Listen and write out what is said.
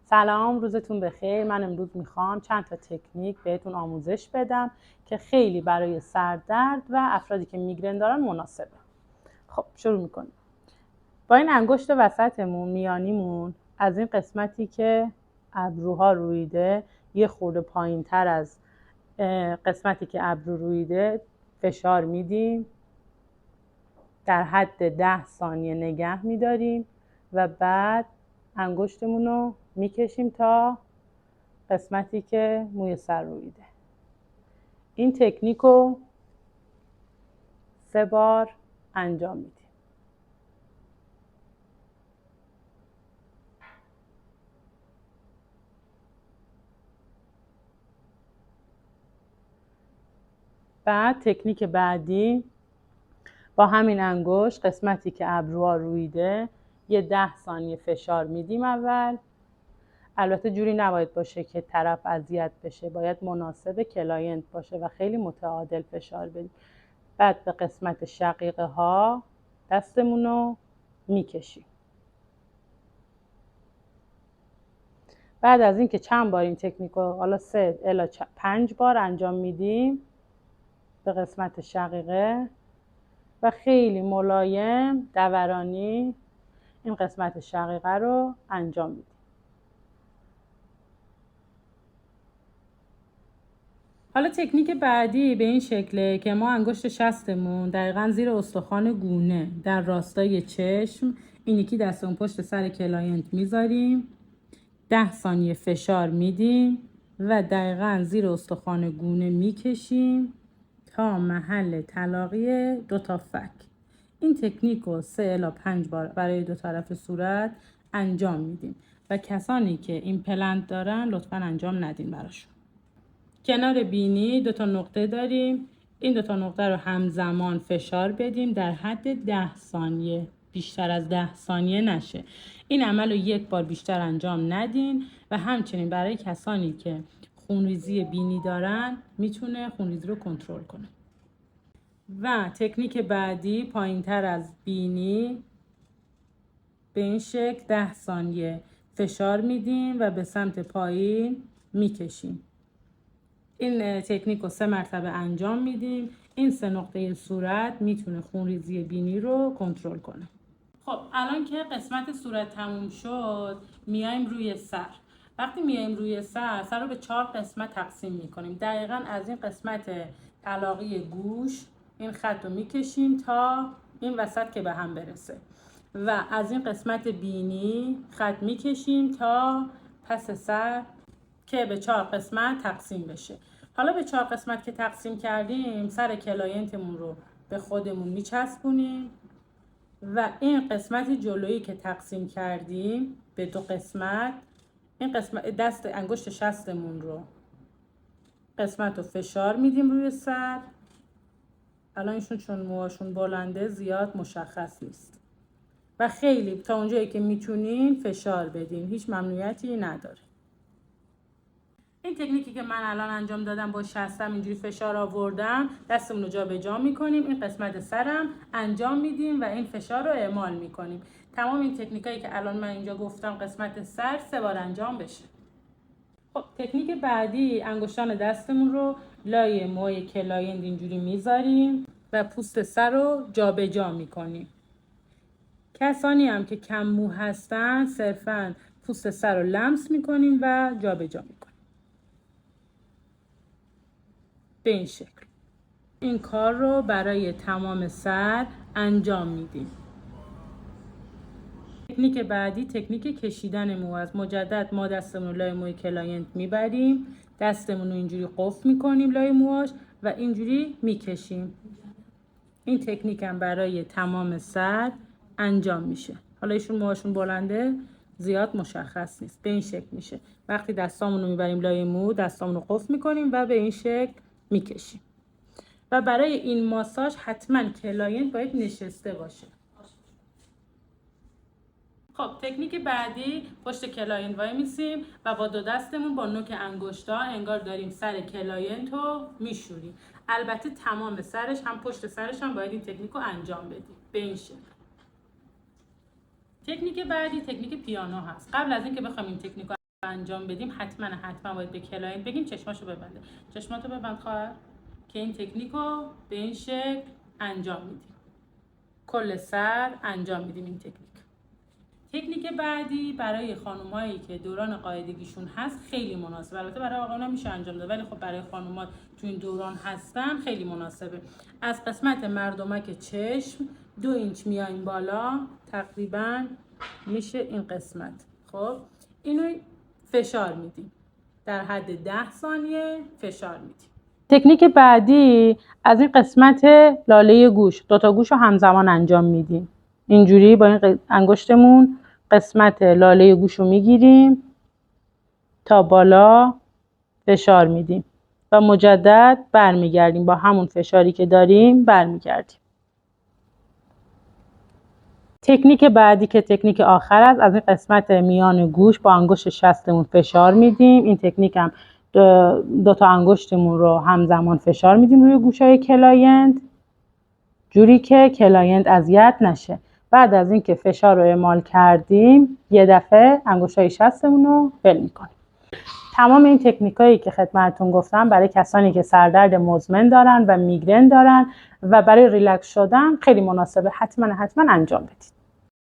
سلام، روزتون بخیر. من امروز میخوام چند تا تکنیک بهتون آموزش بدم که خیلی برای سردرد و افرادی که میگرن دارن مناسبه. خب شروع میکنیم. با این انگشت وسطمون میانیمون از این قسمتی که ابروها رویده یه خورده پایین تر از قسمتی که ابرو رویده فشار میدیم. در حد 10 ثانیه نگه میداریم و بعد انگشتمون رو میکشیم تا قسمتی که موی سر رویده. این تکنیک رو 3 بار انجام میدیم. بعد تکنیک بعدی با همین انگشت قسمتی که ابروها رویده یه 10 ثانیه فشار میدیم اول. البته جوری نباید باشه که طرف اذیت بشه، باید مناسب کلاینت باشه و خیلی متعادل فشار بدیم. بعد به قسمت شقیقه ها دستمون رو میکشیم. بعد از اینکه چند بار این تکنیک رو حالا 3 الی 5 بار انجام میدیم به قسمت شقیقه و خیلی ملایم دورانی این قسمت شقیقه رو انجام میدیم. حالا تکنیک بعدی به این شکله که ما انگشت شستمون دقیقاً زیر استخوان گونه در راستای چشم، این یکی دستمون پشت سر کلاینت میذاریم، 10 ثانیه فشار میدیم و دقیقاً زیر استخوان گونه میکشیم تا محل تلاقی دو تا فک. این تکنیک رو 3 الی 5 بار برای دو طرف صورت انجام میدیم و کسانی که ایمپلنت دارن لطفاً انجام ندین براشون. کنار بینی 2 تا نقطه داریم. این 2 تا نقطه رو همزمان فشار بدیم در حد 10 ثانیه. بیشتر از 10 ثانیه نشه. این عمل رو 1 بار بیشتر انجام ندین و همچنین برای کسانی که خونریزی بینی دارن میتونه خونریزی رو کنترل کنه. و تکنیک بعدی پایینتر از بینی به این شکل 10 ثانیه فشار میدیم و به سمت پایین میکشیم. این تکنیک رو 3 مرتبه انجام میدیم. این 3 نقطه صورت میتونه خونریزی بینی رو کنترل کنه. خب الان که قسمت صورت تموم شد میایم روی سر. وقتی میایم روی سر رو به 4 قسمت تقسیم میکنیم. دقیقاً از این قسمت علاقه گوش این خط رو میکشیم تا این وسط که به هم برسه و از این قسمت بینی خط میکشیم تا پس سر که به 4 قسمت تقسیم بشه. حالا به 4 قسمت که تقسیم کردیم سر کلاینتمون رو به خودمون میچسبونیم و این قسمت جلویی که تقسیم کردیم به 2 قسمت، این قسمت دست انگشت شستمون رو قسمت رو فشار میدیم روی سر. الان ایشون چون موهاشون بلنده زیاد مشخص نیست و خیلی تا اونجایی که میتونین فشار بدین، هیچ ممنوعیتی نداره. این تکنیکی که من الان انجام دادم با شستم اینجوری فشار آوردم، دستمون رو جا به جا میکنیم، این قسمت سرم انجام میدیم و این فشار رو اعمال میکنیم. تمام این تکنیکایی که الان من اینجا گفتم قسمت سر 3 بار انجام بشه. خب تکنیک بعدی انگشتان دستمون رو لای موی کلاینت اینجوری میذاریم و پوست سر رو جا به جا میکنیم. کسانی هم که کم مو هستن صرفاً پوست سر رو لمس میکنیم و جا به جا میکنیم. به این شکل این کار رو برای تمام سر انجام میدیم. تکنیک بعدی تکنیک کشیدن مو است. مجدد ما دستمون رو لای موی کلاینت میبریم، دستمون رو اینجوری قفل میکنیم لای موهاش و اینجوری میکشیم. این تکنیک هم برای تمام سر انجام میشه. حالا ایشون موهاشون بلنده زیاد مشخص نیست. به این شکل میشه. وقتی دستامون رو میبریم لای مو دستامون رو قفل میکنیم و به این شکل میکشیم. و برای این ماساژ حتما کلاینت باید نشسته باشه. خب تکنیک بعدی پشت کلاینت وای میسیم و با 2 دستمون با نوک انگشتا انگار داریم سر کلاینت رو میشوریم. البته تمام سرش هم پشت سرش هم باید این تکنیک رو انجام بدیم. به این شکل. تکنیک بعدی تکنیک پیانو هست. قبل از اینکه بخوام این تکنیک انجام بدیم حتما باید به کلاینت بگیم چشماشو ببنده. چشماتو ببند خواهر که این تکنیک رو به این شکل انجام میدیم. کل سر انجام میدیم این تکنیک بعدی برای خانومایی که دوران قاعدگیشون هست خیلی مناسبه. البته برای آقایون میشه انجام داد، ولی خب برای خانوما تو این دوران هستن خیلی مناسبه. از قسمت مردمک چشم 2 اینچ میایم بالا، تقریبا میشه این قسمت. خب اینو فشار میدیم، در حد 10 ثانیه فشار میدیم. تکنیک بعدی از این قسمت لاله گوش، 2 تا گوش رو همزمان انجام میدیم. اینجوری با این انگشتمون قسمت لاله گوش رو میگیریم تا بالا فشار میدیم و مجدد برمیگردیم، با همون فشاری که داریم برمیگردیم. تکنیک بعدی که تکنیک آخر است، از این قسمت میان گوش با انگشت شستمون فشار میدیم. این تکنیک هم 2 تا انگشتمون رو همزمان فشار میدیم روی گوشای کلاینت، جوری که کلاینت اذیت نشه. بعد از اینکه فشار رو اعمال کردیم یه دفعه انگشتای شستمون رو ول میکنیم. تمام این تکنیکایی که خدمتتون گفتم برای کسانی که سردرد مزمن دارن و میگرن دارن و برای ریلکس شدن خیلی مناسبه. حتما انجام بدید.